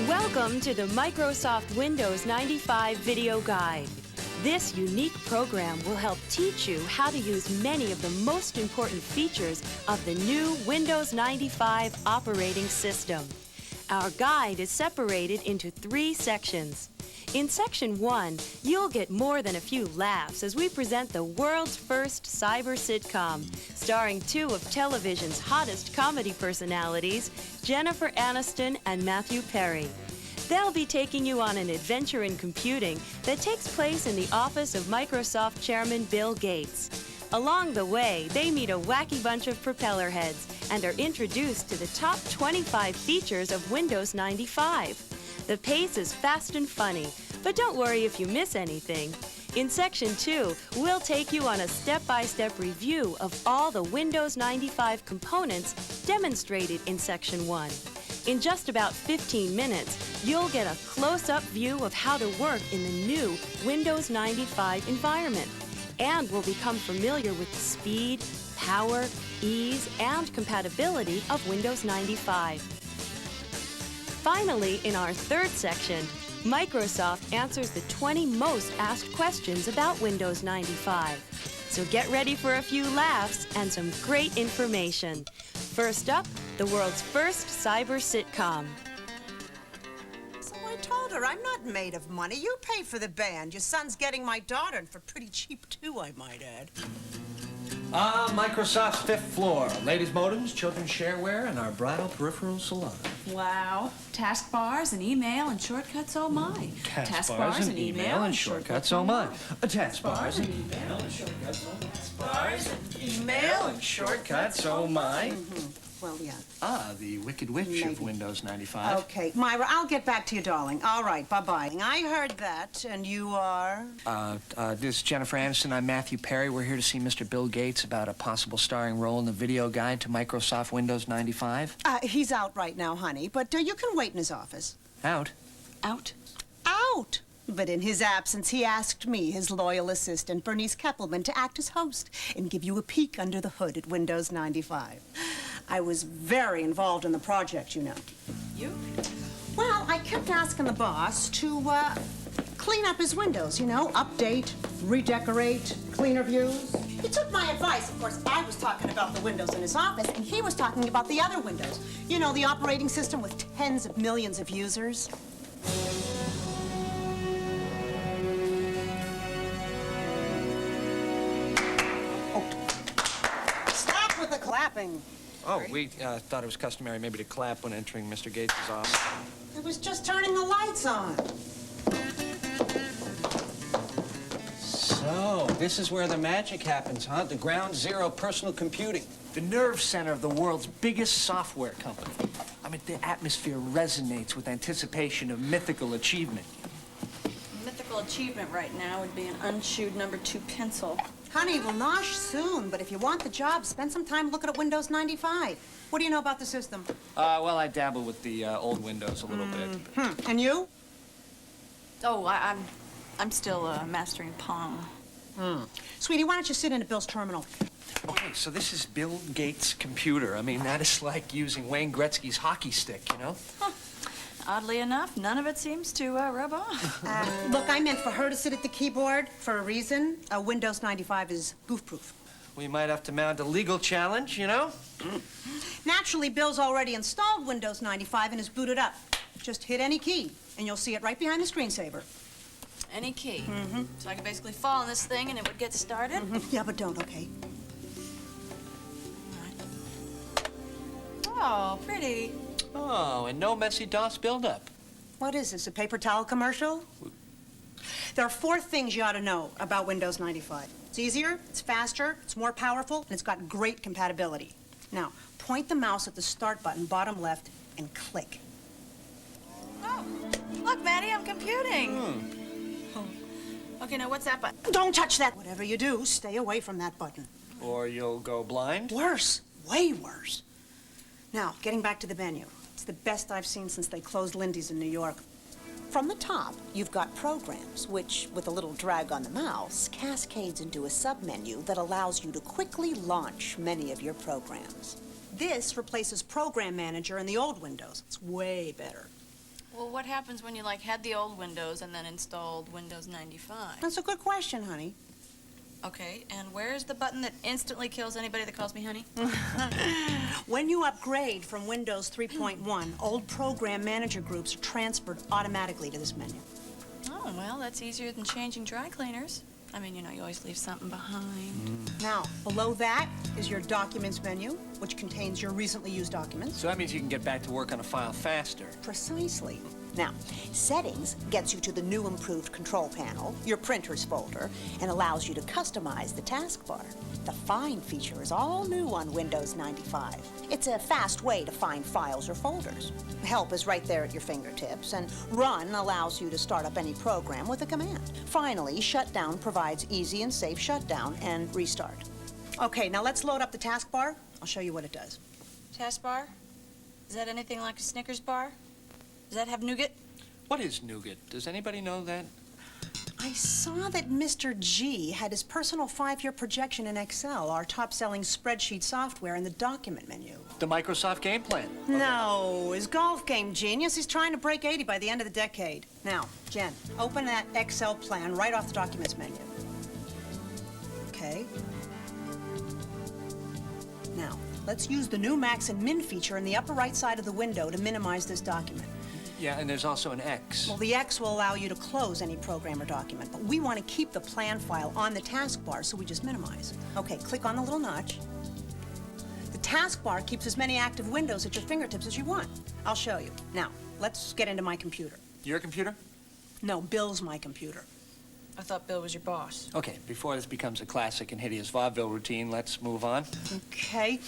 Welcome to the Microsoft Windows 95 Video Guide. This unique program will help teach you how to use many of the most important features of the new Windows 95 operating system. Our guide is separated into 3 sections. In Section 1, you'll get more than a few laughs as we present the world's first cyber sitcom, starring 2 of television's hottest comedy personalities, Jennifer Aniston and Matthew Perry. They'll be taking you on an adventure in computing that takes place in the office of Microsoft Chairman Bill Gates. Along the way, they meet a wacky bunch of propeller heads and are introduced to the top 25 features of Windows 95. The pace is fast and funny, but don't worry if you miss anything. In Section 2, we'll take you on a step-by-step review of all the Windows 95 components demonstrated in Section 1. In just about 15 minutes, you'll get a close-up view of how to work in the new Windows 95 environment, and will become familiar with the speed, power, ease, and compatibility of Windows 95. Finally, in our 3rd section, Microsoft answers the 20 most asked questions about Windows 95. So get ready for a few laughs and some great information. First up, the world's first cyber sitcom. So I told her, I'm not made of money. You pay for the band. Your son's getting my daughter, and for pretty cheap, too, I might add. Microsoft's 5th floor. Ladies' modems, children's shareware, and our bridal peripheral salon. Wow. Taskbars and email and shortcuts, oh my. Taskbars and email and shortcuts, oh my. Taskbars and email and shortcuts, oh my. Taskbars and email and shortcuts, oh my. Well, yeah. The Wicked Witch of Windows 95. Okay, Myra, I'll get back to you, darling. All right, bye-bye. I heard that, and you are? This is Jennifer Aniston. I'm Matthew Perry. We're here to see Mr. Bill Gates about a possible starring role in the video guide to Microsoft Windows 95. He's out right now, honey, but you can wait in his office. Out? Out. Out! But in his absence, he asked me, his loyal assistant, Bernice Keppelman, to act as host and give you a peek under the hood at Windows 95. I was very involved in the project, you know. You? Well, I kept asking the boss to clean up his windows, you know, update, redecorate, cleaner views. He took my advice. Of course, I was talking about the windows in his office, and he was talking about the other windows. You know, the operating system with tens of millions of users. Stop with the clapping. Oh, we thought it was customary maybe to clap when entering Mr. Gates' office. I was just turning the lights on. So, this is where the magic happens, huh? The ground zero personal computing. The nerve center of the world's biggest software company. I mean, the atmosphere resonates with anticipation of mythical achievement. Mythical achievement right now would be an unchewed #2 pencil. Honey, we'll nosh soon, but if you want the job, spend some time looking at Windows 95. What do you know about the system? Well, I dabble with the old Windows a little bit. And you? Oh, I'm still mastering Pong. Sweetie, why don't you sit in at Bill's terminal? Okay, so this is Bill Gates' computer. I mean, that is like using Wayne Gretzky's hockey stick, you know? Huh. Oddly enough, none of it seems to rub off. Look, I meant for her to sit at the keyboard for a reason. Windows 95 is goof-proof. We might have to mount a legal challenge, you know? Naturally, Bill's already installed Windows 95 and is booted up. Just hit any key, and you'll see it right behind the screensaver. Any key. So I could basically fall on this thing and it would get started? Yeah, but don't, okay? Oh, pretty. Oh, and no messy DOS buildup. What is this, a paper towel commercial? There are 4 things you ought to know about Windows 95. It's easier, it's faster, it's more powerful, and it's got great compatibility. Now, point the mouse at the start button, bottom left, and click. Oh, look, Maddie, I'm computing. Okay, now what's that button? Don't touch that. Whatever you do, stay away from that button. Or you'll go blind? Worse, way worse. Now, getting back to the menu. It's the best I've seen since they closed Lindy's in New York. From the top, you've got programs, which, with a little drag on the mouse, cascades into a submenu that allows you to quickly launch many of your programs. This replaces Program Manager in the old Windows. It's way better. Well, what happens when you, like, had the old Windows and then installed Windows 95? That's a good question, honey. Okay, and where's the button that instantly kills anybody that calls me honey? When you upgrade from Windows 3.1, old Program Manager groups are transferred automatically to this menu. Oh, well, that's easier than changing dry cleaners. I mean, you know, you always leave something behind. Now, below that is your Documents menu, which contains your recently used documents. So that means you can get back to work on a file faster. Precisely. Now, Settings gets you to the new improved control panel, your Printers folder, and allows you to customize the taskbar. The Find feature is all new on Windows 95. It's a fast way to find files or folders. Help is right there at your fingertips, and Run allows you to start up any program with a command. Finally, Shutdown provides easy and safe shutdown and restart. Okay, now let's load up the taskbar. I'll show you what it does. Taskbar? Is that anything like a Snickers bar? Does that have nougat? What is nougat? Does anybody know that? I saw that Mr. G had his personal 5-year projection in Excel, our top-selling spreadsheet software, in the document menu. The Microsoft game plan. No, his golf game genius. He's trying to break 80 by the end of the decade. Now, Jen, open that Excel plan right off the documents menu. Okay. Now, let's use the new Max and Min feature in the upper right side of the window to minimize this document. Yeah, and there's also an X. Well, the X will allow you to close any program or document, but we want to keep the plan file on the taskbar, so we just minimize. Okay, click on the little notch. The taskbar keeps as many active windows at your fingertips as you want. I'll show you. Now, let's get into my computer. Your computer? No, Bill's my computer. I thought Bill was your boss. Okay, before this becomes a classic and hideous vaudeville routine, let's move on. Okay.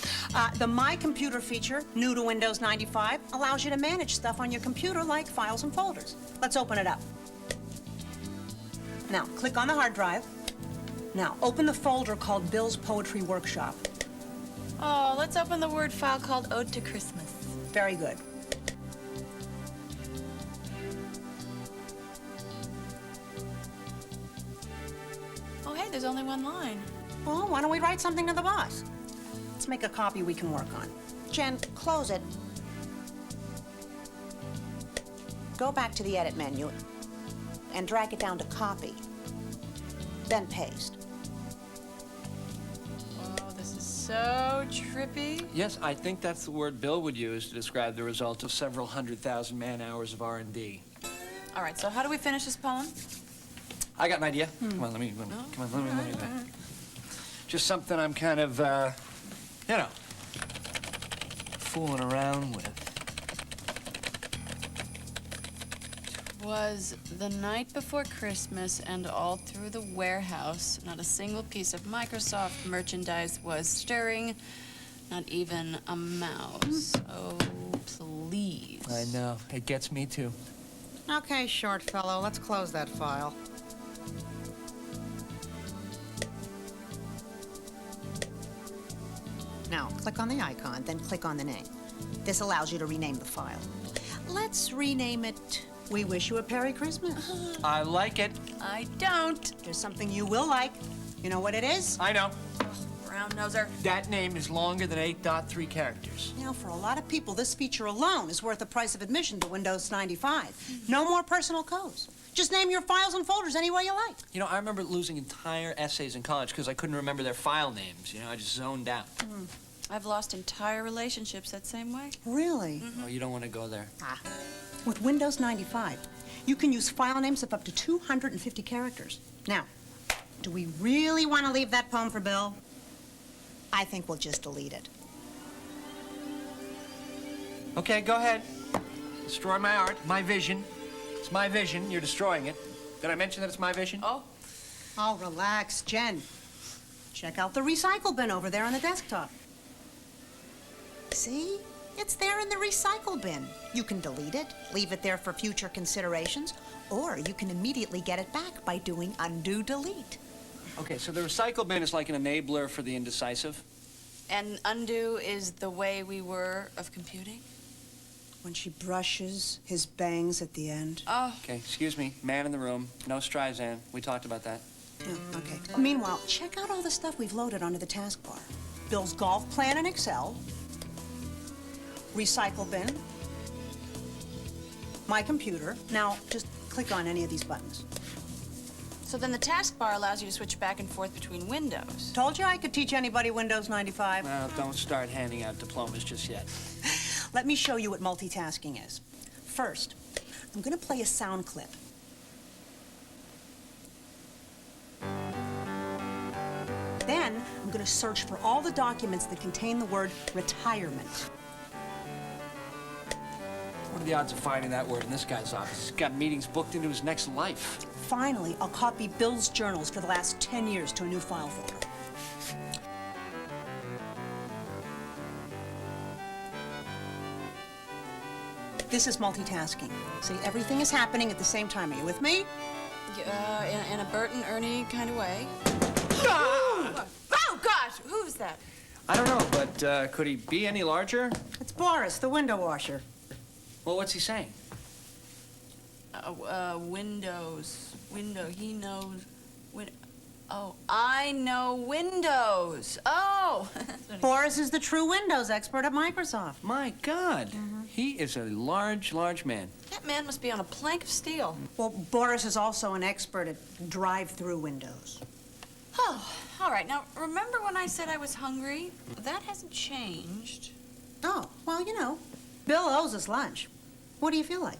The My Computer feature, new to Windows 95, allows you to manage stuff on your computer like files and folders. Let's open it up. Now, click on the hard drive. Now, open the folder called Bill's Poetry Workshop. Oh, let's open the Word file called Ode to Christmas. Very good. Oh, hey, there's only one line. Well, why don't we write something to the boss? Let's make a copy we can work on. Jen, close it. Go back to the Edit menu and drag it down to Copy. Then paste. Oh, this is so trippy. Yes, I think that's the word Bill would use to describe the result of several 100,000 man-hours of R&D. All right, so how do we finish this poem? I got an idea. Come on, let me just something I'm kind of, you know, fooling around with. Was the night before Christmas, and all through the warehouse, not a single piece of Microsoft merchandise was stirring, not even a mouse. Oh, please. I know. It gets me, too. Okay, short fellow, let's close that file. Now, click on the icon, then click on the name. This allows you to rename the file. Let's rename it We Wish You a Merry Christmas. I like it. I don't. There's something you will like. You know what it is? I know. Brown noser. That name is longer than 8.3 characters. You know, for a lot of people, this feature alone is worth the price of admission to Windows 95. No more personal codes. Just name your files and folders any way you like. You know, I remember losing entire essays in college because I couldn't remember their file names. You know, I just zoned out. I've lost entire relationships that same way. Really? Oh, you don't want to go there. With Windows 95, you can use file names of up to 250 characters. Now, do we really want to leave that poem for Bill? I think we'll just delete it. Okay, go ahead. Destroy my art, my vision. It's my vision. You're destroying it. Did I mention that it's my vision? Oh, Oh, relax, Jen. Check out the recycle bin over there on the desktop. See? It's there in the recycle bin. You can delete it, leave it there for future considerations, or you can immediately get it back by doing undo delete. Okay, so the recycle bin is like an enabler for the indecisive. and undo is the way we were of computing? when she brushes his bangs at the end. Oh, Okay, excuse me. Man in the room. No Streisand. We talked about that. Oh, okay. Meanwhile, check out all the stuff we've loaded onto the taskbar. Bill's golf plan in Excel, recycle bin, my computer. Now, just click on any of these buttons. so then the taskbar allows you to switch back and forth between windows. Told you I could teach anybody Windows 95. Well, don't start handing out diplomas just yet. Let me show you what multitasking is. First, I'm going to play a sound clip. Then, I'm going to search for all the documents that contain the word retirement. What are the odds of finding that word in this guy's office? He's got meetings booked into his next life. Finally, I'll copy Bill's journals for the last 10 years to a new file folder. This is multitasking. See, everything is happening at the same time. Are you with me? In a Bert and Ernie kind of way. Oh, gosh, who's that? I don't know, but could he be any larger? It's Boris, the window washer. Well, what's he saying? Windows. He knows. Oh, I know Windows. Oh. Boris is the true Windows expert at Microsoft. My God. He is a large, large man. That man must be on a plank of steel. Well, Boris is also an expert at drive-through windows. Oh, all right. Now, remember when I said I was hungry? That hasn't changed. Oh, well, you know, Bill owes us lunch. What do you feel like?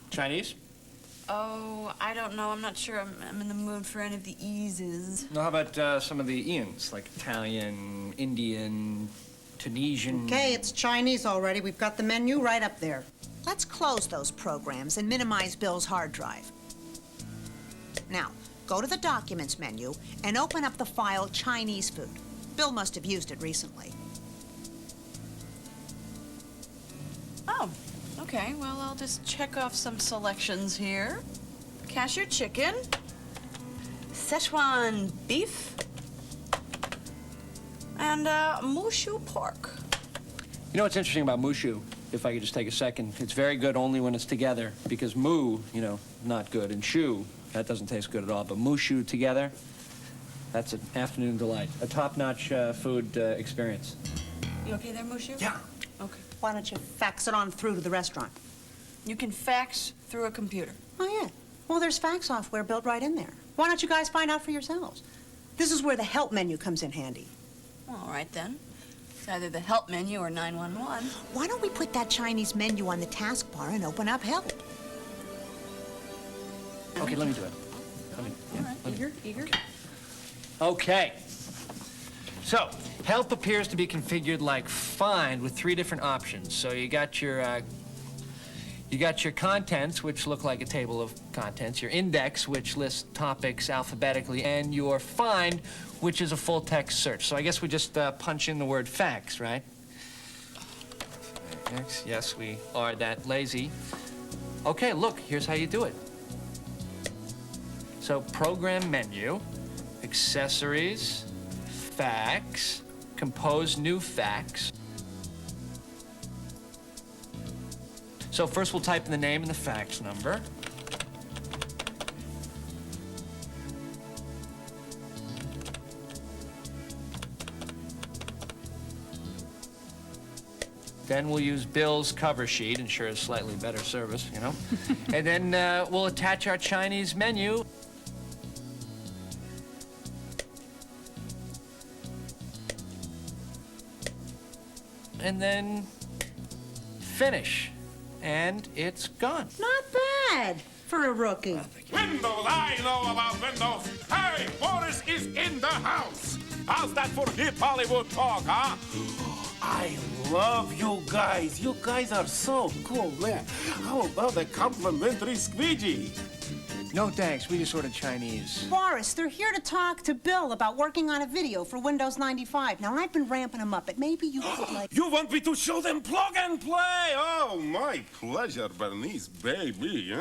Chinese? Oh, I don't know. I'm not sure I'm in the mood for any of the eases. No, how about some of the Ians, like Italian, Indian, Tunisian? Okay, it's Chinese already. We've got the menu right up there. Let's close those programs and minimize Bill's hard drive. Now, go to the Documents menu and open up the file Chinese food. Bill must have used it recently. Oh, okay. Well, I'll just check off some selections here. Cashew chicken, Szechuan beef, and mushu pork. You know what's interesting about mushu? If I could just take a second, it's very good only when it's together, because mu, you know, not good, and shu, that doesn't taste good at all. But mushu together, that's an afternoon delight, a top-notch food experience. You okay there, mushu? Yeah. Okay. Why don't you fax it on through to the restaurant? You can fax through a computer. Oh, yeah. Well, there's fax software built right in there. Why don't you guys find out for yourselves? This is where the help menu comes in handy. All right, then. It's either the help menu or 911. Why don't we put that Chinese menu on the taskbar and open up help? Okay, let me do it. Let me, yeah, All right, let me- eager. Okay. So, help appears to be configured like find with 3 different options. So you got your contents, which look like a table of contents, your index, which lists topics alphabetically, and your find, which is a full text search. So I guess we just punch in the word fax, right? Yes, we are that lazy. Okay, look, here's how you do it. So program menu, accessories, fax, compose new fax. So first we'll type in the name and the fax number. Then we'll use Bill's cover sheet, ensure a slightly better service, you know. And then we'll attach our Chinese menu. And then finish. And it's gone. Not bad for a rookie. Windows, I know about Windows. Hey, Boris is in the house. How's that for hip Hollywood talk, huh? I love you guys. You guys are so cool, man. How about a complimentary squeegee? No thanks, we just ordered Chinese. Boris, they're here to talk to Bill about working on a video for Windows 95. Now, I've been ramping them up, but maybe you could, like... You want me to show them plug and play? Oh, my pleasure, Bernice, baby.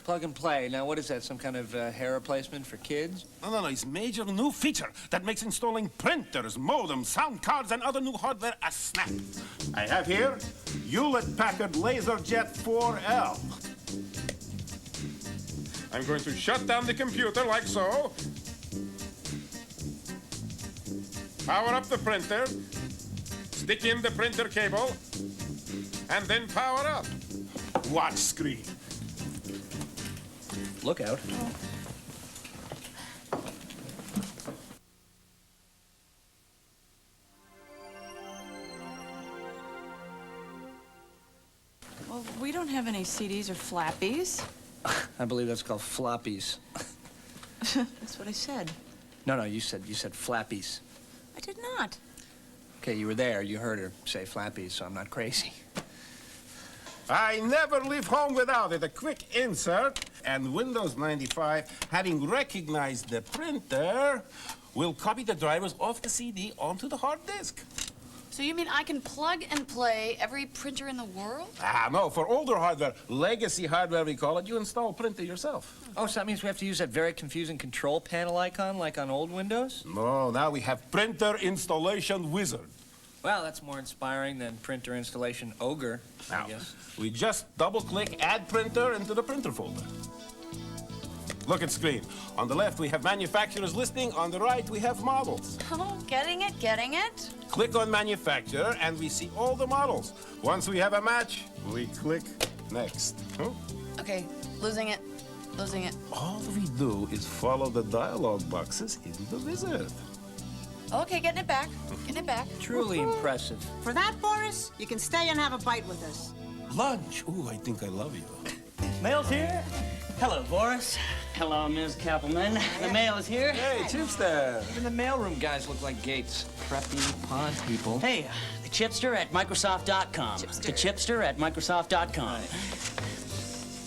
Plug and play. Now, what is that, some kind of hair replacement for kids? No, it's major new feature that makes installing printers, modems, sound cards, and other new hardware a snap. I have here Hewlett-Packard LaserJet 4L. I'm going to shut down the computer like so. Power up the printer. Stick in the printer cable. And then power up. Watch screen. Look out. Well, we don't have any CDs or flappies. I believe that's called floppies. That's what I said. No, you said flappies. I did not. Okay, you were there. You heard her say flappies, so I'm not crazy. I never leave home without it. A quick insert, and Windows 95, having recognized the printer, will copy the drivers off the CD onto the hard disk. So you mean I can plug and play every printer in the world? No, for older hardware, legacy hardware we call it, you install printer yourself. Oh, so that means we have to use that very confusing control panel icon like on old Windows? No, now we have printer installation wizard. Well, that's more inspiring than printer installation ogre, I guess. We just double-click Add Printer into the printer folder. Look at screen. On the left, we have manufacturer's listing. On the right, we have models. Oh, getting it, getting it. Click on manufacturer, and we see all the models. Once we have a match, we click next. Okay, losing it, losing it. All we do is follow the dialog boxes in the wizard. Okay, getting it back, getting it back. Truly impressive. For that, Boris, you can stay and have a bite with us. Lunch. Ooh, I think I love you. Mail's here. Hello, Boris. Hello, Ms. Kappelman. The mail is here. Hey, Chipster. Even the mailroom guys look like Gates. Preppy pond people. Hey, the chipster at Microsoft.com. The chipster at Microsoft.com.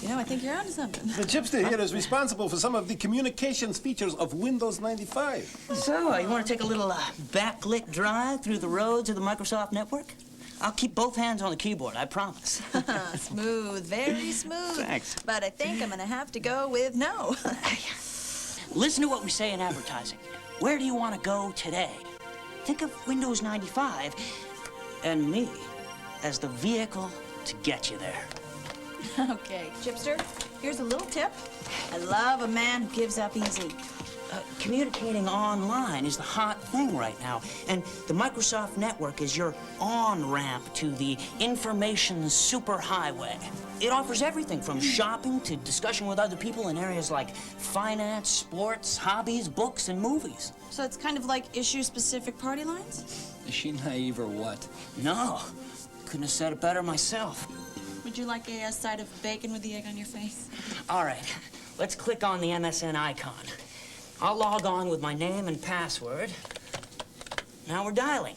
You know, I think you're onto something. The Chipster here is responsible for some of the communications features of Windows 95. So, you want to take a little backlit drive through the roads of the Microsoft network? I'll keep both hands on the keyboard, I promise. Smooth, very smooth. Thanks. But I think I'm gonna have to go with no. Listen to what we say in advertising. Where do you want to go today? Think of Windows 95 and me as the vehicle to get you there. Okay, Chipster, here's a little tip. I love a man who gives up easy. Communicating online is the hot thing right now, and the Microsoft network is your on-ramp to the information superhighway. It offers everything from shopping to discussion with other people in areas like finance, sports, hobbies, books, and movies. So it's kind of like issue-specific party lines? Is she naive or what? No, couldn't have said it better myself. Would you like a side of bacon with the egg on your face? All right, let's click on the MSN icon. I'll log on with my name and password. Now we're dialing.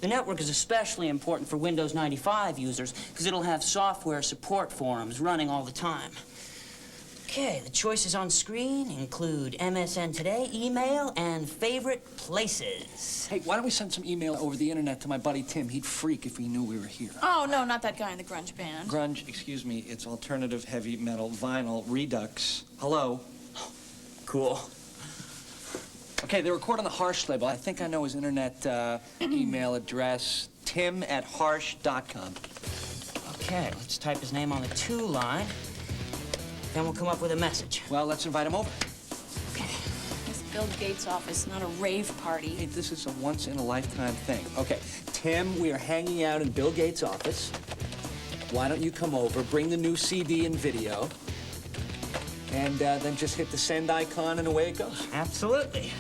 The network is especially important for Windows 95 users because it'll have software support forums running all the time. Okay, the choices on screen include MSN Today, email, and favorite places. Hey, why don't we send some email over the internet to my buddy Tim? He'd freak if he knew we were here. Oh, no, not that guy in the grunge band. Grunge, excuse me, it's alternative heavy metal vinyl redux. Hello? Cool. Okay, they record on the Harsh label. I think I know his internet email address, tim@harsh.com. Okay, let's type his name on the to line. Then we'll come up with a message. Well, let's invite him over. Okay. It's Bill Gates' office, not a rave party. Hey, this is a once-in-a-lifetime thing. Okay, Tim, we are hanging out in Bill Gates' office. Why don't you come over, bring the new CD and video, and then just hit the send icon and away it goes. Absolutely.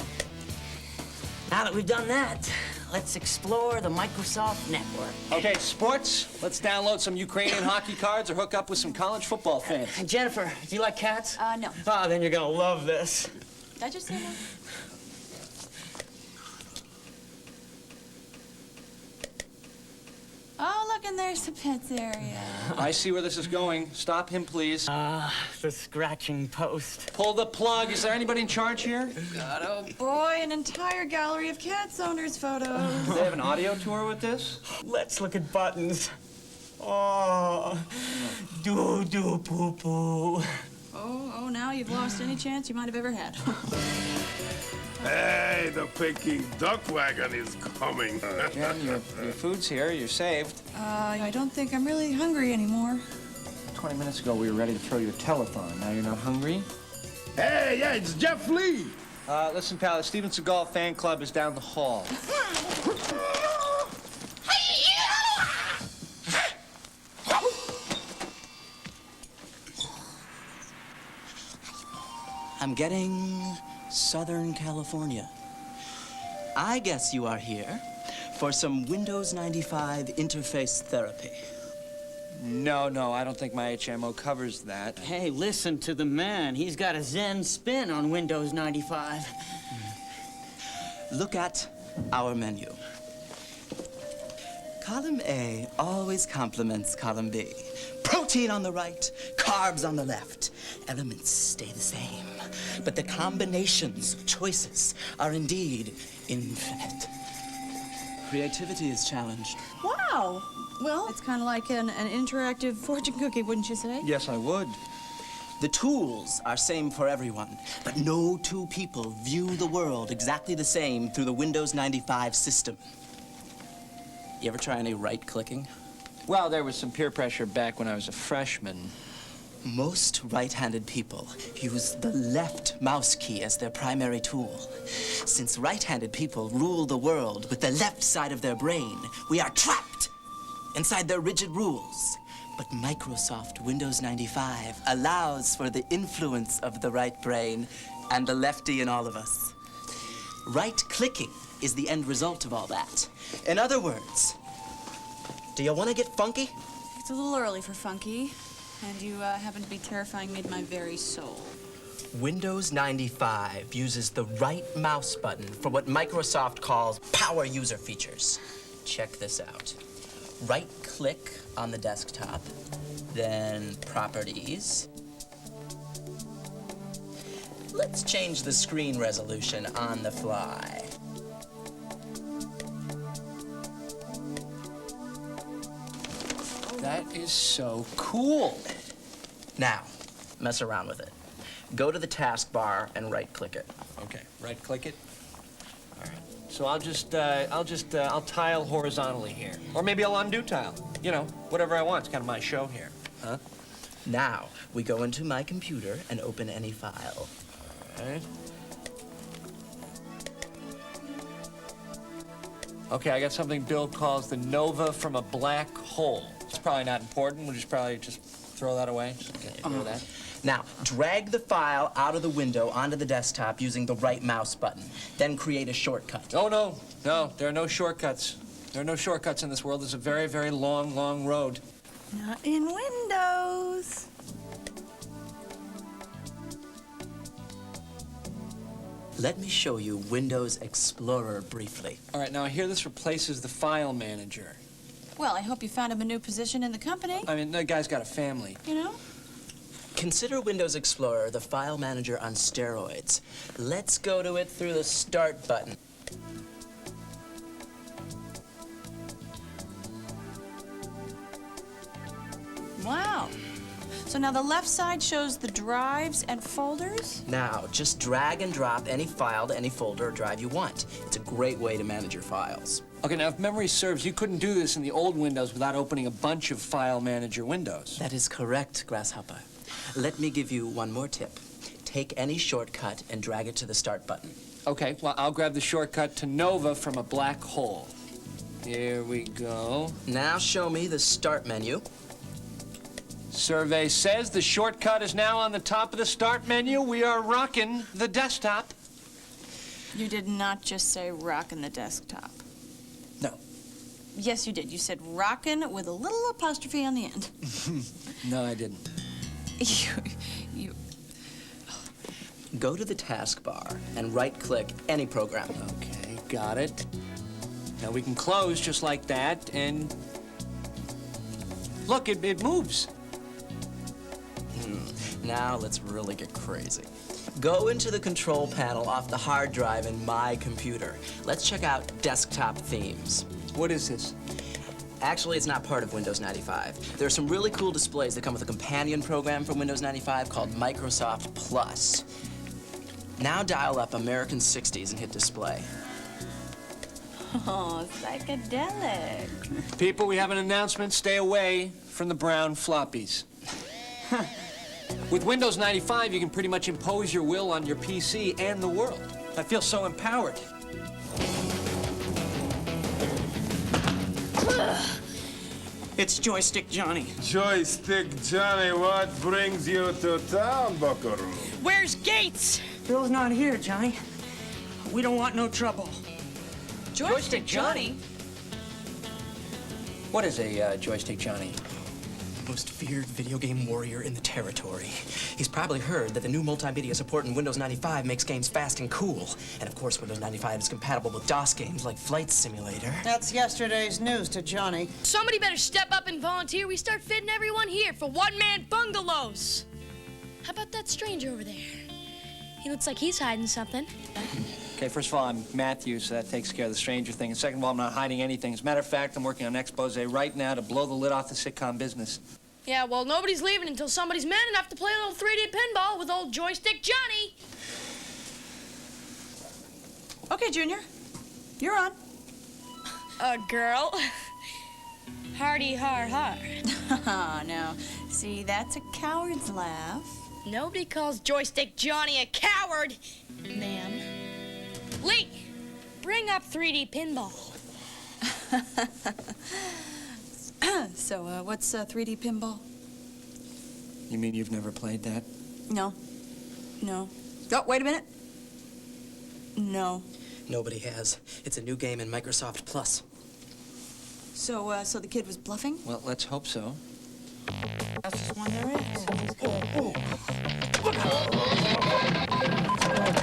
Now that we've done that, let's explore the Microsoft network. Okay, sports, let's download some Ukrainian hockey cards or hook up with some college football fans. And Jennifer, do you like cats? No. Oh, then you're gonna love this. Did I just say that? Oh, look, and there's the pets area. I see where this is going. Stop him, please. The scratching post. Pull the plug. Is there anybody in charge here? God, oh boy, an entire gallery of cats owners' photos. Do they have an audio tour with this? Let's look at buttons. Oh, doo-doo-poo-poo. Oh, now you've lost any chance you might have ever had. Hey, the Peking duck wagon is coming. Jen, your food's here. You're saved. I don't think I'm really hungry anymore. 20 minutes ago, we were ready to throw you a telethon. Now you're not hungry? Hey, yeah, it's Jeff Lee. Listen, pal, the Steven Seagal fan club is down the hall. I'm getting Southern California. I guess you are here for some Windows 95 interface therapy. No, I don't think my HMO covers that. Hey, listen to the man. He's got a Zen spin on Windows 95. Look at our menu. Column A always complements column B. Protein on the right, carbs on the left. Elements stay the same, but the combinations, choices, are indeed infinite. Creativity is challenged. Wow. Well, it's kind of like an interactive fortune cookie, wouldn't you say? Yes, I would. The tools are same for everyone, but no two people view the world exactly the same through the Windows 95 system. You ever try any right-clicking? Well, there was some peer pressure back when I was a freshman. Most right-handed people use the left mouse key as their primary tool. Since right-handed people rule the world with the left side of their brain, we are trapped inside their rigid rules. But Microsoft Windows 95 allows for the influence of the right brain and the lefty in all of us. Right-clicking is the end result of all that. In other words, do you want to get funky? It's a little early for funky, and you happen to be terrifying me to my very soul. Windows 95 uses the right mouse button for what Microsoft calls power user features. Check this out. Right-click on the desktop, then Properties. Let's change the screen resolution on the fly. That is so cool. Now, mess around with it. Go to the taskbar and right-click it. Okay, right-click it. All right. So I'll tile horizontally here. Or maybe I'll undo tile. You know, whatever I want. It's kind of my show here. Huh? Now, we go into my computer and open any file. All right. Okay, I got something Bill calls the nova from a black hole. It's probably not important. We'll probably just throw that away. Just get rid of that. Now, drag the file out of the window onto the desktop using the right mouse button. Then create a shortcut. Oh, no, there are no shortcuts. There are no shortcuts in this world. There's a very, very long, long road. Not in Windows. Let me show you Windows Explorer briefly. All right, now I hear this replaces the file manager. Well, I hope you found him a new position in the company. I mean, that guy's got a family. You know? Consider Windows Explorer the file manager on steroids. Let's go to it through the Start button. Wow. So now the left side shows the drives and folders? Now, just drag and drop any file to any folder or drive you want. It's a great way to manage your files. Okay, now if memory serves, you couldn't do this in the old Windows without opening a bunch of file manager windows. That is correct, Grasshopper. Let me give you one more tip. Take any shortcut and drag it to the Start button. Okay, well, I'll grab the shortcut to Nova from a black hole. Here we go. Now show me the Start menu. Survey says the shortcut is now on the top of the Start menu. We are rocking the desktop. You did not just say rockin' the desktop. No. Yes, you did. You said rockin' with a little apostrophe on the end. No, I didn't. You... Go to the taskbar and right-click any program. Okay, got it. Now we can close just like that, and look, it moves. Now let's really get crazy. Go into the control panel off the hard drive in my computer. Let's check out desktop themes. What is this? Actually, it's not part of Windows 95. There are some really cool displays that come with a companion program from Windows 95 called Microsoft Plus. Now dial up American 60s and hit display. Oh, psychedelic. People, we have an announcement. Stay away from the brown floppies. With Windows 95, you can pretty much impose your will on your PC and the world. I feel so empowered. It's Joystick Johnny. Joystick Johnny, what brings you to town, buckaroo? Where's Gates? Bill's not here, Johnny. We don't want no trouble. Joystick Johnny? What is a Joystick Johnny? Most feared video game warrior in the territory. He's probably heard that the new multimedia support in Windows 95 makes games fast and cool. And of course, Windows 95 is compatible with DOS games like Flight Simulator. That's yesterday's news to Johnny. Somebody better step up and volunteer. We start fitting everyone here for one-man bungalows. How about that stranger over there? He looks like he's hiding something. Okay, first of all, I'm Matthew, so that takes care of the stranger thing. And second of all, I'm not hiding anything. As a matter of fact, I'm working on an expose right now to blow the lid off the sitcom business. Yeah, well, nobody's leaving until somebody's man enough to play a little 3D pinball with old Joystick Johnny. Okay, Junior. You're on. Girl. Hardy har har. Oh, no. See, that's a coward's laugh. Nobody calls Joystick Johnny a coward, ma'am. Lee, bring up 3D pinball. So, what's 3D pinball? You mean you've never played that? No. No. Oh, wait a minute. No. Nobody has. It's a new game in Microsoft Plus. So, so the kid was bluffing? Well, let's hope so. That's just one there is.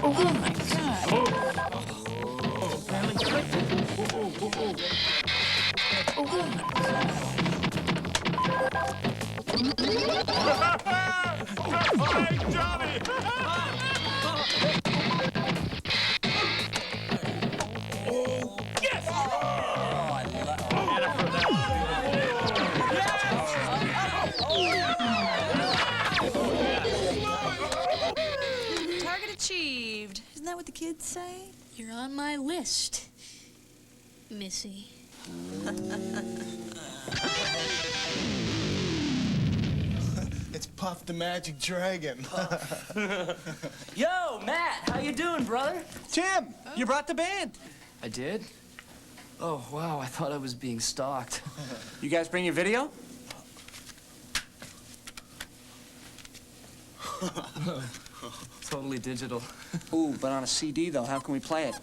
Oh, my God. Hey, Johnny! Target achieved. Isn't that what the kids say? You're on my list, Missy. It's Puff the Magic Dragon. Yo, Matt, how you doing, brother? Tim, you brought the band. I did? Oh, wow, I thought I was being stalked. You guys bring your video? Totally digital. Ooh, but on a CD, though, how can we play it?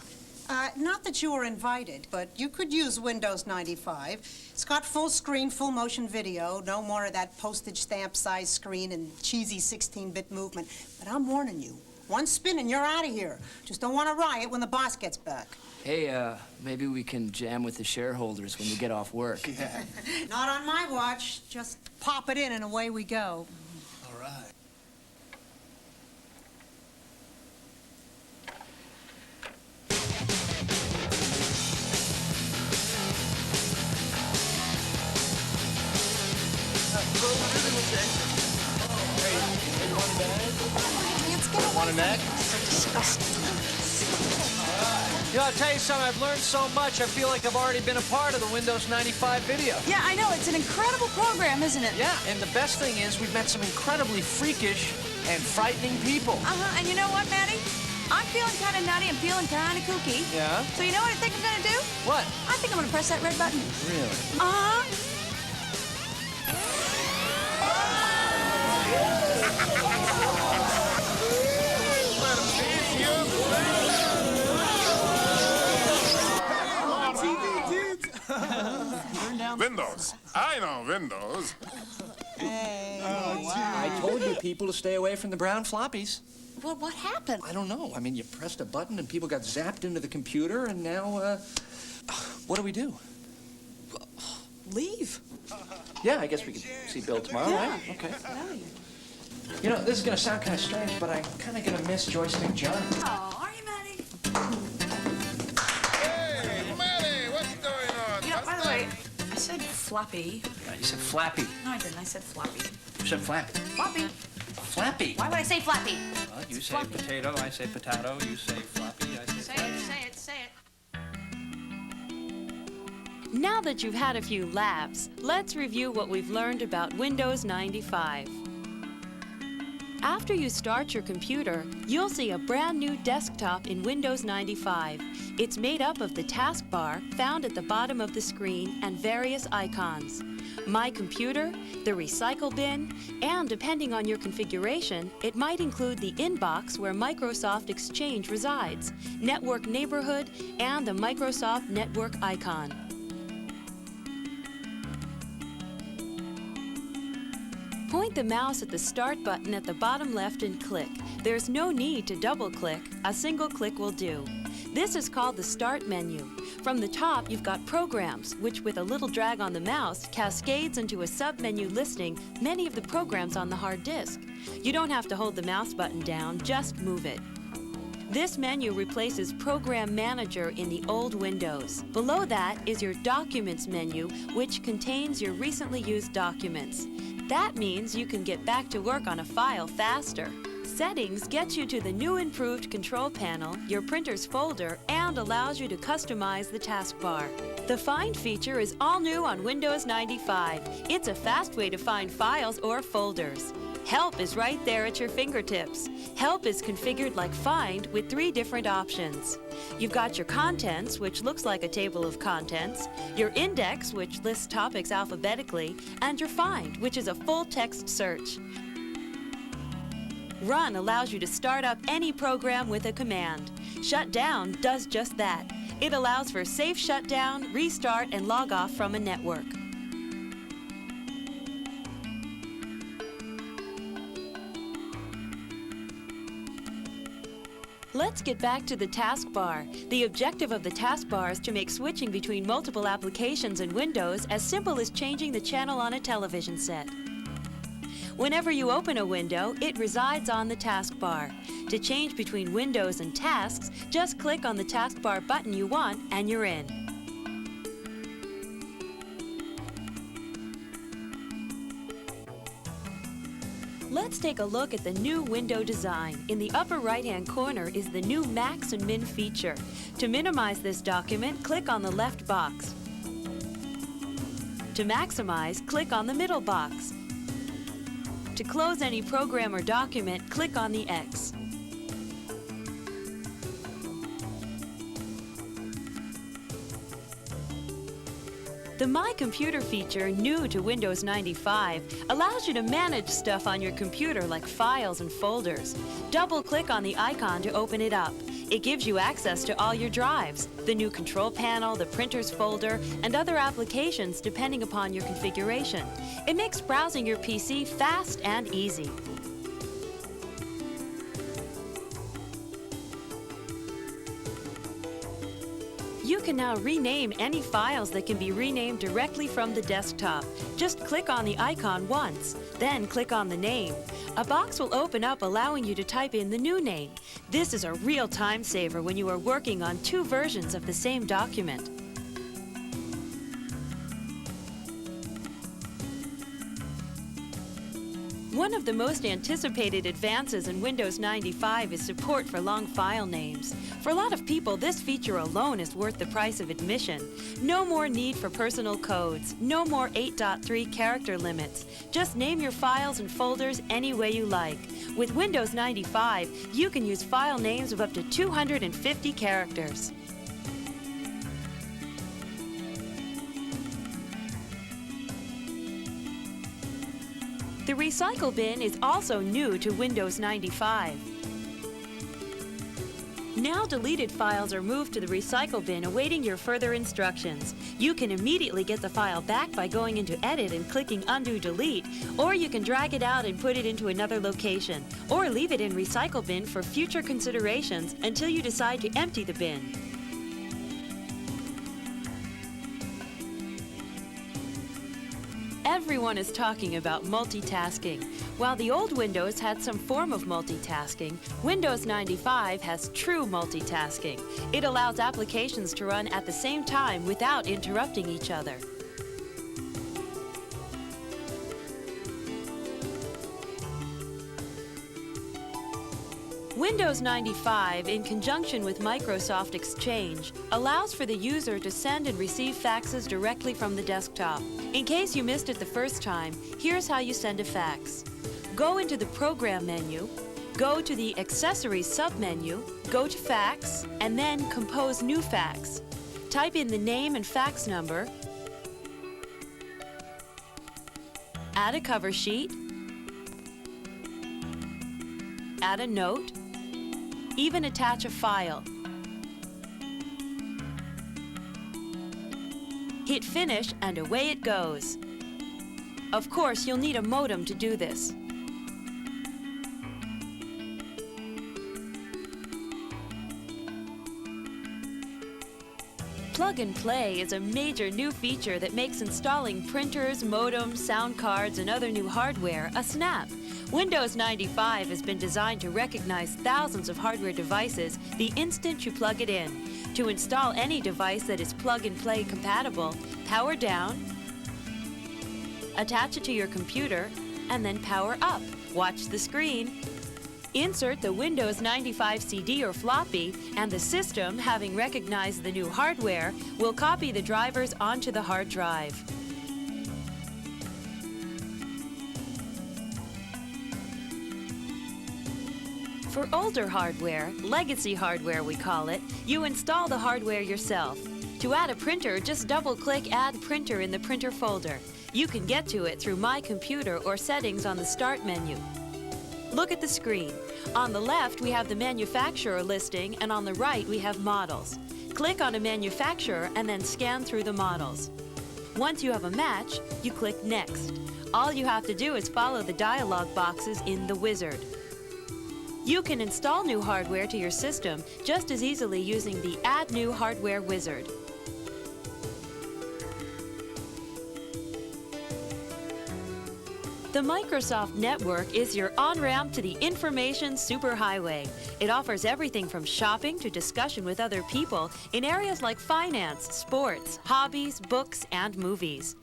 Not that you were invited, but you could use Windows 95. It's got full screen, full motion video, no more of that postage stamp size screen and cheesy 16-bit movement. But I'm warning you, one spin and you're out of here. Just don't want to riot when the boss gets back. Hey, maybe we can jam with the shareholders when we get off work. Yeah. Not on my watch. Just pop it in and away we go. All right. Want a neck? You know, I'll tell you something, I've learned so much, I feel like I've already been a part of the Windows 95 video. Yeah, I know. It's an incredible program, isn't it? Yeah, and the best thing is we've met some incredibly freakish and frightening people. Uh-huh. And you know what, Maddie? I'm feeling kind of nutty. I'm feeling kind of kooky. Yeah? So you know what I think I'm going to do? What? I think I'm going to press that red button. Really? Uh-huh. Windows. I know Windows. I told you people to stay away from the brown floppies. Well, what happened? I don't know. I mean, you pressed a button and people got zapped into the computer, and now, what do we do? Leave. Yeah, I guess we could see Bill tomorrow, right? Okay. You know, this is gonna sound kind of strange, but I'm kind of gonna miss Joystick Johnny. Oh, are you, Maddie? Hey, Maddie, what's going on? You know, by the way, I said floppy. You said flappy. No, I didn't. I said floppy. You said flappy. Floppy. Flappy. Why would I say flappy? Well, You say potato, I say potato, you say floppy, I say floppy. Say it. Now that you've had a few laughs, let's review what we've learned about Windows 95. After you start your computer, you'll see a brand new desktop in Windows 95. It's made up of the taskbar found at the bottom of the screen and various icons. My Computer, the recycle bin, and depending on your configuration, it might include the inbox where Microsoft Exchange resides, Network Neighborhood, and the Microsoft Network icon. Point the mouse at the Start button at the bottom left and click. There's no need to double-click. A single click will do. This is called the Start menu. From the top, you've got Programs, which with a little drag on the mouse, cascades into a sub-menu listing many of the programs on the hard disk. You don't have to hold the mouse button down, just move it. This menu replaces Program Manager in the old Windows. Below that is your Documents menu, which contains your recently used documents. That means you can get back to work on a file faster. Settings gets you to the new improved control panel, your printer's folder, and allows you to customize the taskbar. The Find feature is all new on Windows 95. It's a fast way to find files or folders. Help is right there at your fingertips. Help is configured like Find with 3 different options. You've got your Contents, which looks like a table of contents, your Index, which lists topics alphabetically, and your Find, which is a full-text search. Run allows you to start up any program with a command. Shut down does just that. It allows for safe shutdown, restart, and log off from a network. Let's get back to the taskbar. The objective of the taskbar is to make switching between multiple applications in Windows as simple as changing the channel on a television set. Whenever you open a window, it resides on the taskbar. To change between windows and tasks, just click on the taskbar button you want and you're in. Let's take a look at the new window design. In the upper right-hand corner is the new Max and Min feature. To minimize this document, click on the left box. To maximize, click on the middle box. To close any program or document, click on the X. The My Computer feature, new to Windows 95, allows you to manage stuff on your computer like files and folders. Double-click on the icon to open it up. It gives you access to all your drives, the new control panel, the printer's folder, and other applications depending upon your configuration. It makes browsing your PC fast and easy. You can now rename any files that can be renamed directly from the desktop. Just click on the icon once, then click on the name. A box will open up allowing you to type in the new name. This is a real time saver when you are working on 2 versions of the same document. One of the most anticipated advances in Windows 95 is support for long file names. For a lot of people, this feature alone is worth the price of admission. No more need for personal codes, no more 8.3 character limits. Just name your files and folders any way you like. With Windows 95, you can use file names of up to 250 characters. The recycle bin is also new to Windows 95. Now deleted files are moved to the recycle bin awaiting your further instructions. You can immediately get the file back by going into Edit and clicking Undo Delete, or you can drag it out and put it into another location, or leave it in recycle bin for future considerations until you decide to empty the bin. Everyone is talking about multitasking. While the old Windows had some form of multitasking, Windows 95 has true multitasking. It allows applications to run at the same time without interrupting each other. Windows 95, in conjunction with Microsoft Exchange, allows for the user to send and receive faxes directly from the desktop. In case you missed it the first time, here's how you send a fax. Go into the Program menu, go to the Accessories submenu, go to Fax, and then Compose New Fax. Type in the name and fax number, add a cover sheet, add a note, even attach a file. Hit Finish and away it goes. Of course, you'll need a modem to do this. Plug and Play is a major new feature that makes installing printers, modems, sound cards, and other new hardware a snap. Windows 95 has been designed to recognize thousands of hardware devices the instant you plug it in. To install any device that is plug and play compatible, power down, attach it to your computer, and then power up. Watch the screen. Insert the Windows 95 CD or floppy, and the system, having recognized the new hardware, will copy the drivers onto the hard drive. For older hardware, legacy hardware we call it, you install the hardware yourself. To add a printer, just double-click Add Printer in the Printer folder. You can get to it through My Computer or Settings on the Start menu. Look at the screen. On the left, we have the manufacturer listing, and on the right, we have models. Click on a manufacturer and then scan through the models. Once you have a match, you click Next. All you have to do is follow the dialog boxes in the wizard. You can install new hardware to your system just as easily using the Add New Hardware wizard. The Microsoft Network is your on-ramp to the information superhighway. It offers everything from shopping to discussion with other people in areas like finance, sports, hobbies, books, and movies.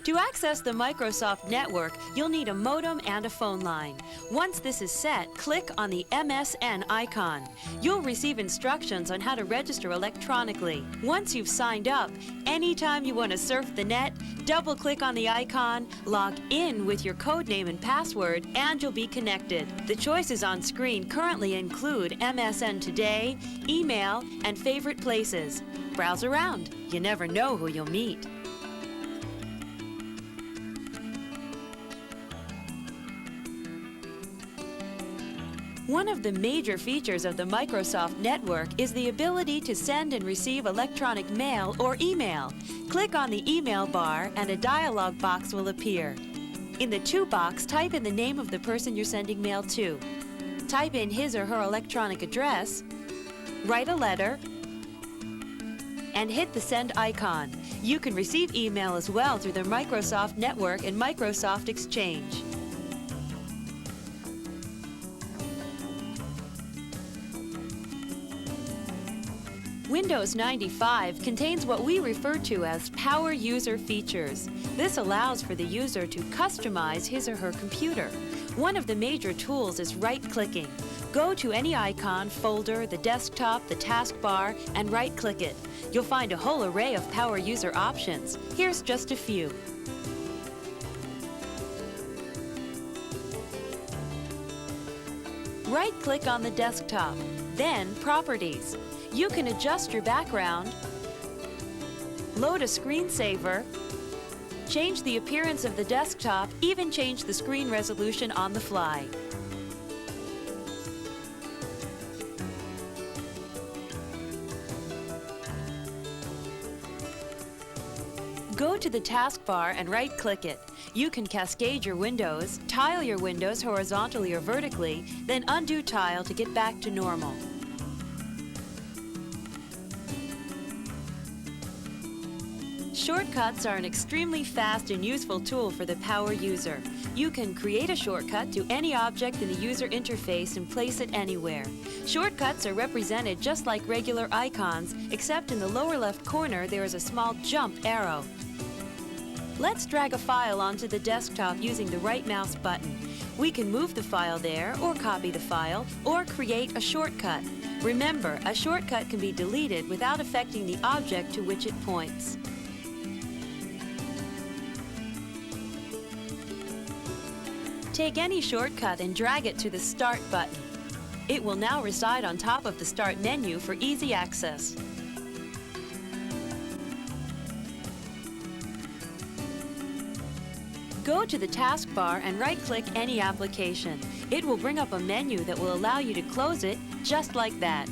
To access the Microsoft Network, you'll need a modem and a phone line. Once this is set, click on the MSN icon. You'll receive instructions on how to register electronically. Once you've signed up, anytime you want to surf the net, double-click on the icon, log in with your codename and password, and you'll be connected. The choices on screen currently include MSN Today, email, and favorite places. Browse around. You never know who you'll meet. One of the major features of the Microsoft Network is the ability to send and receive electronic mail or email. Click on the email bar and a dialog box will appear. In the To box, type in the name of the person you're sending mail to. Type in his or her electronic address, write a letter, and hit the send icon. You can receive email as well through the Microsoft Network and Microsoft Exchange. Windows 95 contains what we refer to as Power User features. This allows for the user to customize his or her computer. One of the major tools is right-clicking. Go to any icon, folder, the desktop, the taskbar, and right-click it. You'll find a whole array of Power User options. Here's just a few. Right-click on the desktop, then Properties. You can adjust your background, load a screensaver, change the appearance of the desktop, even change the screen resolution on the fly. Go to the taskbar and right-click it. You can cascade your windows, tile your windows horizontally or vertically, then undo tile to get back to normal. Shortcuts are an extremely fast and useful tool for the power user. You can create a shortcut to any object in the user interface and place it anywhere. Shortcuts are represented just like regular icons, except in the lower left corner there is a small jump arrow. Let's drag a file onto the desktop using the right mouse button. We can move the file there, or copy the file, or create a shortcut. Remember, a shortcut can be deleted without affecting the object to which it points. Take any shortcut and drag it to the Start button. It will now reside on top of the Start menu for easy access. Go to the taskbar and right-click any application. It will bring up a menu that will allow you to close it just like that.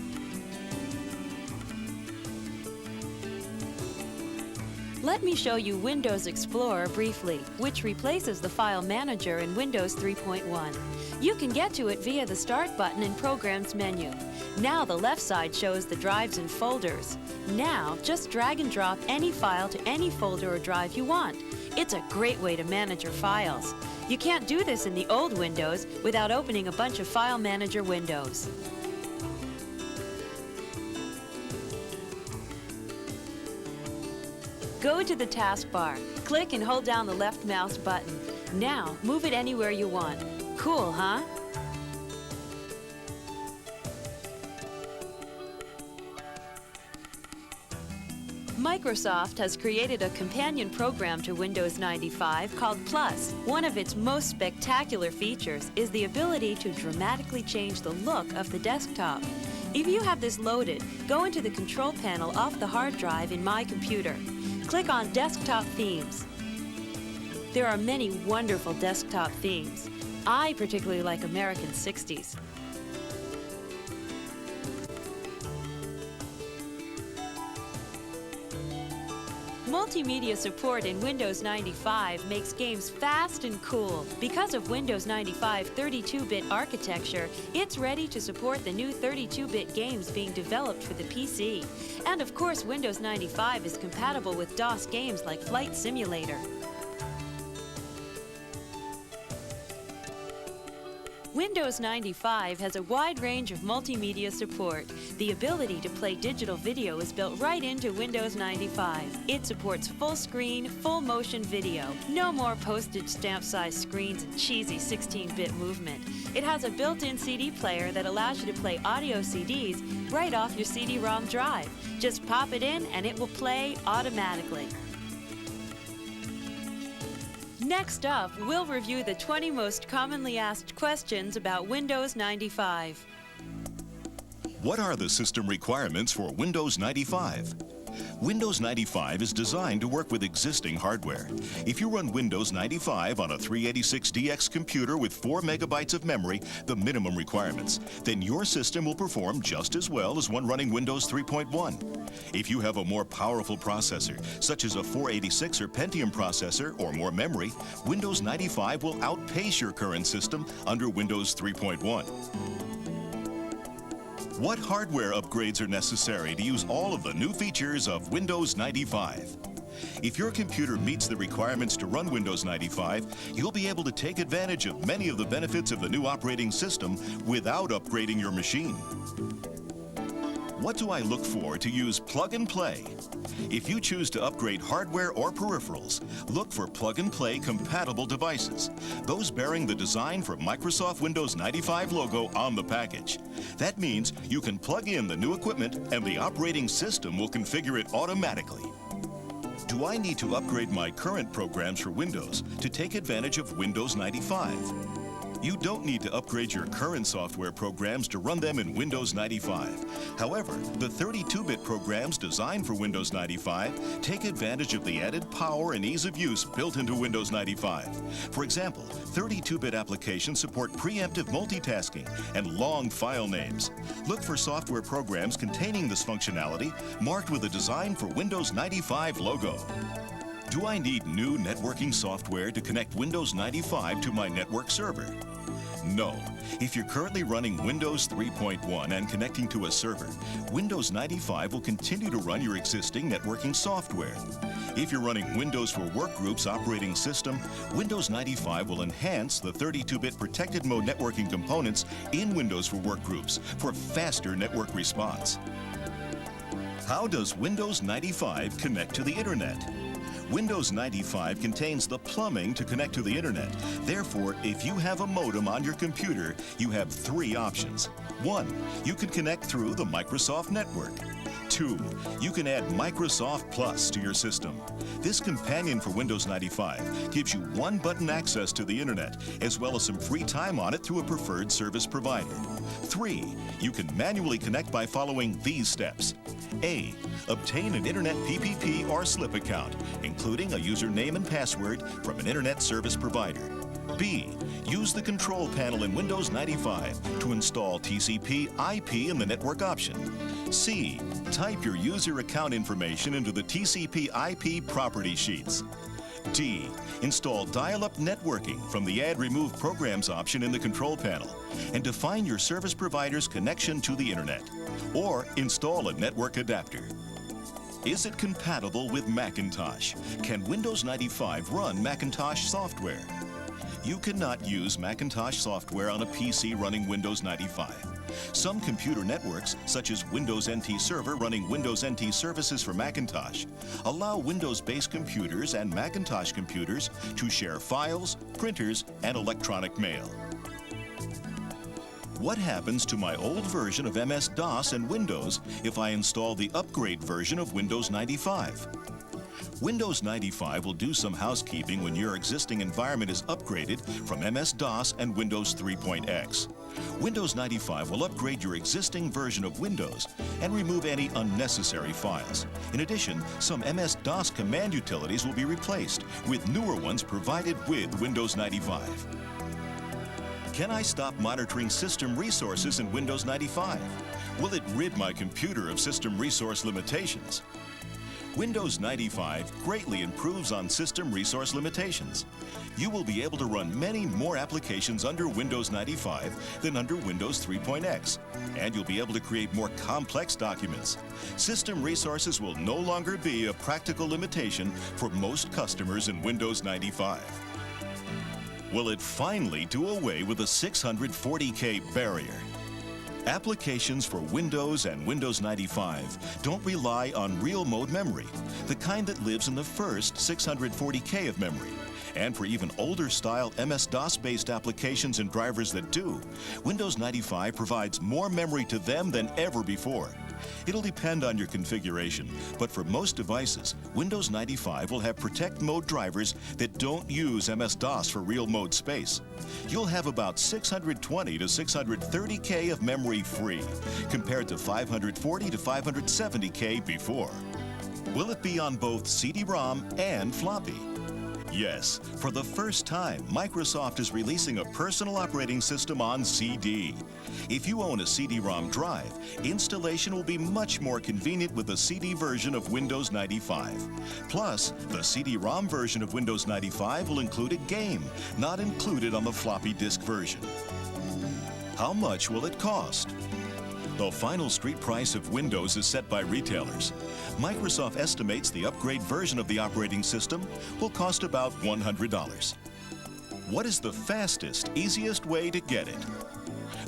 Let me show you Windows Explorer briefly, which replaces the File Manager in Windows 3.1. You can get to it via the Start button in Programs menu. Now the left side shows the drives and folders. Now just drag and drop any file to any folder or drive you want. It's a great way to manage your files. You can't do this in the old Windows without opening a bunch of File Manager windows. Go to the taskbar. Click and hold down the left mouse button. Now, move it anywhere you want. Cool, huh? Microsoft has created a companion program to Windows 95 called Plus. One of its most spectacular features is the ability to dramatically change the look of the desktop. If you have this loaded, go into the control panel off the hard drive in My Computer. Click on Desktop Themes. There are many wonderful desktop themes. I particularly like American 60s. Multimedia support in Windows 95 makes games fast and cool. Because of Windows 95 32-bit architecture, it's ready to support the new 32-bit games being developed for the PC. And of course, Windows 95 is compatible with DOS games like Flight Simulator. Windows 95 has a wide range of multimedia support. The ability to play digital video is built right into Windows 95. It supports full screen, full motion video. No more postage stamp size screens and cheesy 16-bit movement. It has a built-in CD player that allows you to play audio CDs right off your CD-ROM drive. Just pop it in and it will play automatically. Next up, we'll review the 20 most commonly asked questions about Windows 95. What are the system requirements for Windows 95? Windows 95 is designed to work with existing hardware. If you run Windows 95 on a 386DX computer with 4 megabytes of memory, the minimum requirements, then your system will perform just as well as one running Windows 3.1. If you have a more powerful processor, such as a 486 or Pentium processor or more memory, Windows 95 will outpace your current system under Windows 3.1. What hardware upgrades are necessary to use all of the new features of Windows 95? If your computer meets the requirements to run Windows 95, you'll be able to take advantage of many of the benefits of the new operating system without upgrading your machine. What do I look for to use Plug and Play? If you choose to upgrade hardware or peripherals, look for Plug and Play compatible devices, those bearing the Design for Microsoft Windows 95 logo on the package. That means you can plug in the new equipment and the operating system will configure it automatically. Do I need to upgrade my current programs for Windows to take advantage of Windows 95? You don't need to upgrade your current software programs to run them in Windows 95. However, the 32-bit programs designed for Windows 95 take advantage of the added power and ease of use built into Windows 95. For example, 32-bit applications support preemptive multitasking and long file names. Look for software programs containing this functionality marked with a Design for Windows 95 logo. Do I need new networking software to connect Windows 95 to my network server? No. If you're currently running Windows 3.1 and connecting to a server, Windows 95 will continue to run your existing networking software. If you're running Windows for Workgroups operating system, Windows 95 will enhance the 32-bit protected mode networking components in Windows for Workgroups for faster network response. How does Windows 95 connect to the internet? Windows 95 contains the plumbing to connect to the internet. Therefore, if you have a modem on your computer, you have 3 options. 1, you can connect through the Microsoft network. 2, you can add Microsoft Plus to your system. This companion for Windows 95 gives you one-button access to the internet, as well as some free time on it through a preferred service provider. 3, you can manually connect by following these steps. A, obtain an Internet PPP or SLIP account, including a username and password from an Internet service provider. B, use the control panel in Windows 95 to install TCP/IP in the network option. C, type your user account information into the TCP/IP property sheets. D, install dial-up networking from the Add Remove Programs option in the control panel and define your service provider's connection to the internet. Or install a network adapter. Is it compatible with Macintosh? Can Windows 95 run Macintosh software? You cannot use Macintosh software on a PC running Windows 95. Some computer networks, such as Windows NT Server running Windows NT services for Macintosh, allow Windows-based computers and Macintosh computers to share files, printers, and electronic mail. What happens to my old version of MS-DOS and Windows if I install the upgrade version of Windows 95? Windows 95 will do some housekeeping when your existing environment is upgraded from MS-DOS and Windows 3.x. Windows 95 will upgrade your existing version of Windows and remove any unnecessary files. In addition, some MS-DOS command utilities will be replaced with newer ones provided with Windows 95. Can I stop monitoring system resources in Windows 95? Will it rid my computer of system resource limitations? Windows 95 greatly improves on system resource limitations. You will be able to run many more applications under Windows 95 than under Windows 3.x, and you'll be able to create more complex documents. System resources will no longer be a practical limitation for most customers in Windows 95. Will it finally do away with the 640K barrier? Applications for Windows and Windows 95 don't rely on real mode memory, the kind that lives in the first 640K of memory. And for even older style MS-DOS-based applications and drivers that do, Windows 95 provides more memory to them than ever before. It'll depend on your configuration, but for most devices, Windows 95 will have Protect Mode drivers that don't use MS-DOS for real mode space. You'll have about 620 to 630K of memory free, compared to 540 to 570K before. Will it be on both CD-ROM and floppy? Yes, for the first time, Microsoft is releasing a personal operating system on CD. If you own a CD-ROM drive, installation will be much more convenient with the CD version of Windows 95. Plus, the CD-ROM version of Windows 95 will include a game, not included on the floppy disk version. How much will it cost? The final street price of Windows is set by retailers. Microsoft estimates the upgrade version of the operating system will cost about $100. What is the fastest, easiest way to get it?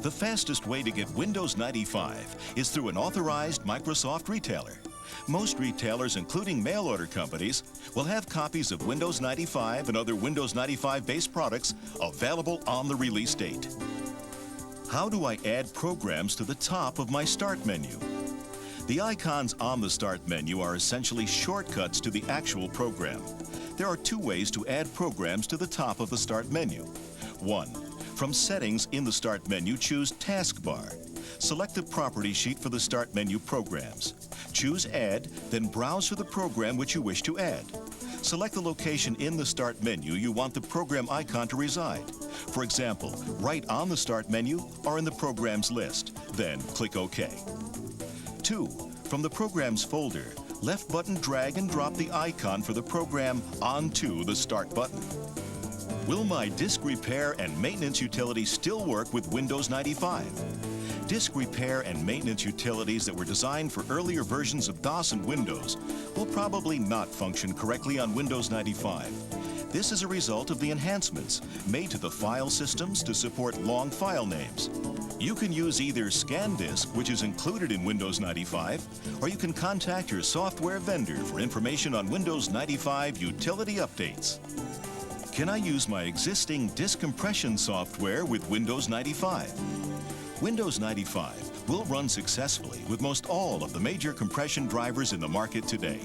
The fastest way to get Windows 95 is through an authorized Microsoft retailer. Most retailers, including mail-order companies, will have copies of Windows 95 and other Windows 95-based products available on the release date. How do I add programs to the top of my Start menu? The icons on the Start menu are essentially shortcuts to the actual program. There are 2 ways to add programs to the top of the Start menu. 1. From Settings in the Start menu, choose Taskbar. Select the property sheet for the Start menu programs. Choose Add, then browse for the program which you wish to add. Select the location in the Start menu you want the program icon to reside. For example, right on the Start menu or in the Programs list. Then click OK. 2. From the Programs folder, left button drag and drop the icon for the program onto the Start button. Will my disk repair and maintenance utility still work with Windows 95? Disk repair and maintenance utilities that were designed for earlier versions of DOS and Windows will probably not function correctly on Windows 95. This is a result of the enhancements made to the file systems to support long file names. You can use either ScanDisk, which is included in Windows 95, or you can contact your software vendor for information on Windows 95 utility updates. Can I use my existing disk compression software with Windows 95? Windows 95 will run successfully with most all of the major compression drivers in the market today.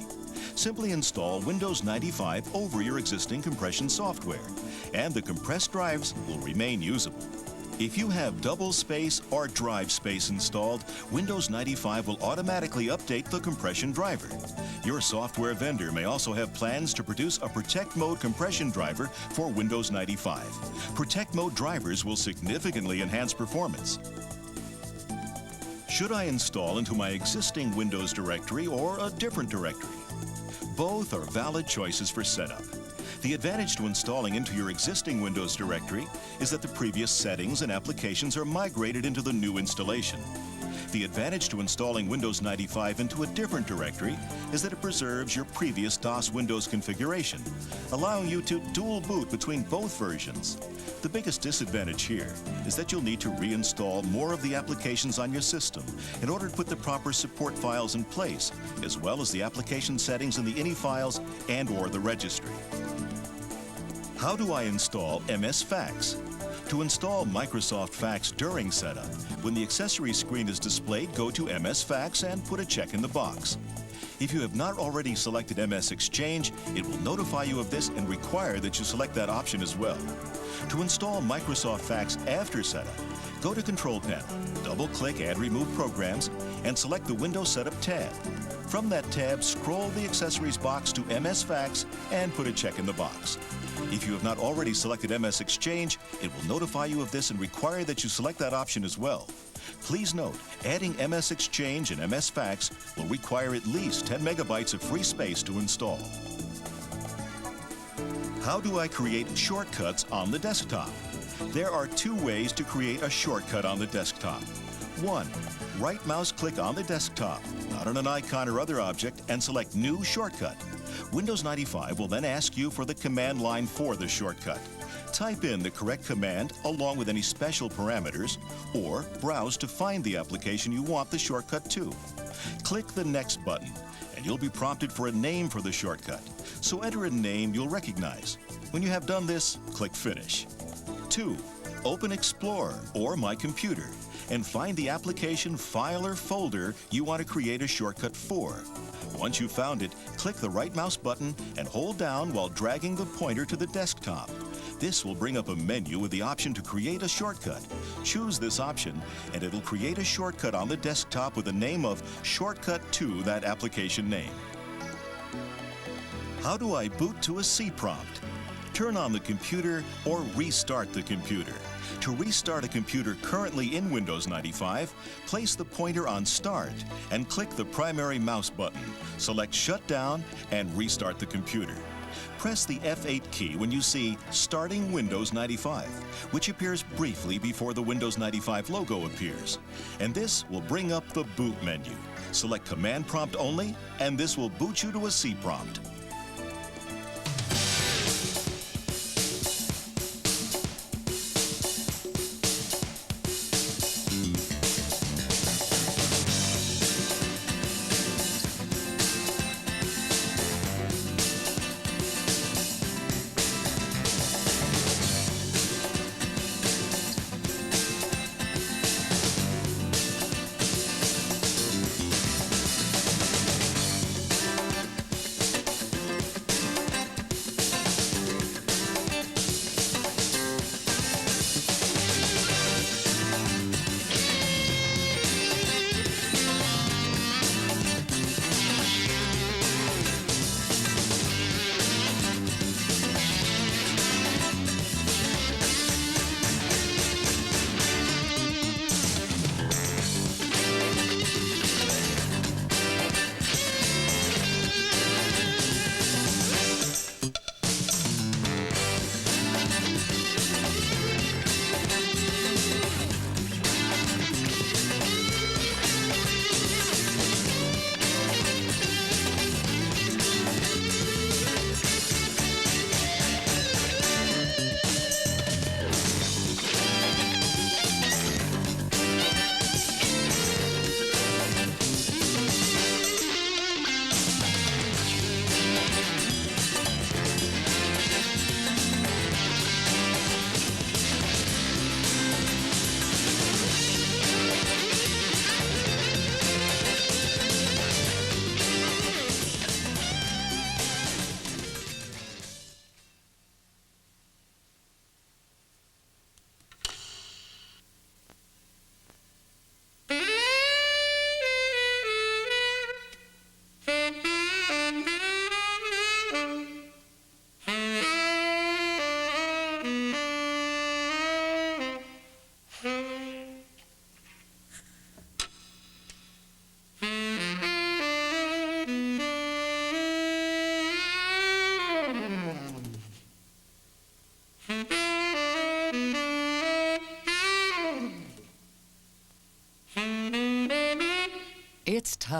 Simply install Windows 95 over your existing compression software, and the compressed drives will remain usable. If you have double space or drive space installed, Windows 95 will automatically update the compression driver. Your software vendor may also have plans to produce a Protect Mode compression driver for Windows 95. Protect Mode drivers will significantly enhance performance. Should I install into my existing Windows directory or a different directory? Both are valid choices for setup. The advantage to installing into your existing Windows directory is that the previous settings and applications are migrated into the new installation. The advantage to installing Windows 95 into a different directory is that it preserves your previous DOS Windows configuration, allowing you to dual boot between both versions. The biggest disadvantage here is that you'll need to reinstall more of the applications on your system in order to put the proper support files in place, as well as the application settings in the INI files and/or the registry. How do I install MS Fax? To install Microsoft Fax during setup, when the accessory screen is displayed, go to MS Fax and put a check in the box. If you have not already selected MS Exchange, it will notify you of this and require that you select that option as well. To install Microsoft Fax after setup, go to Control Panel, double-click Add Remove Programs, and select the Windows Setup tab. From that tab, scroll the accessories box to MS Fax and put a check in the box. If you have not already selected MS Exchange, it will notify you of this and require that you select that option as well. Please note, adding MS Exchange and MS Fax will require at least 10 megabytes of free space to install. How do I create shortcuts on the desktop? There are two ways to create a shortcut on the desktop. 1. Right mouse click on the desktop, not on an icon or other object, and select New Shortcut. Windows 95 will then ask you for the command line for the shortcut. Type in the correct command along with any special parameters, or browse to find the application you want the shortcut to. Click the Next button, and you'll be prompted for a name for the shortcut. So enter a name you'll recognize. When you have done this, click Finish. 2. Open Explorer or My Computer and find the application file or folder you want to create a shortcut for. Once you've found it, click the right mouse button and hold down while dragging the pointer to the desktop. This will bring up a menu with the option to create a shortcut. Choose this option and it'll create a shortcut on the desktop with the name of Shortcut to that application name. How do I boot to a C prompt? Turn on the computer or restart the computer. To restart a computer currently in Windows 95, place the pointer on Start and click the primary mouse button. Select Shut Down and restart the computer. Press the F8 key when you see Starting Windows 95, which appears briefly before the Windows 95 logo appears. And this will bring up the boot menu. Select Command Prompt only, and this will boot you to a C prompt.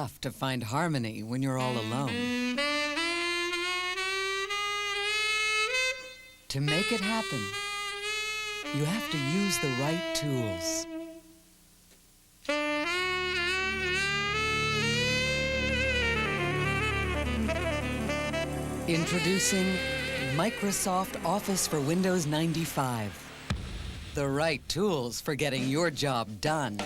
tough to find harmony when you're all alone. To make it happen, you have to use the right tools. Introducing Microsoft Office for Windows 95. The right tools for getting your job done.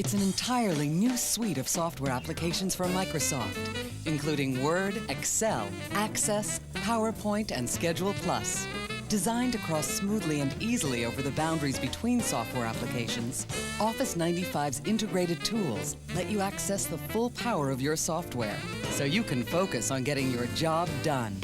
It's an entirely new suite of software applications from Microsoft, including Word, Excel, Access, PowerPoint, and Schedule Plus. Designed to cross smoothly and easily over the boundaries between software applications, Office 95's integrated tools let you access the full power of your software, so you can focus on getting your job done.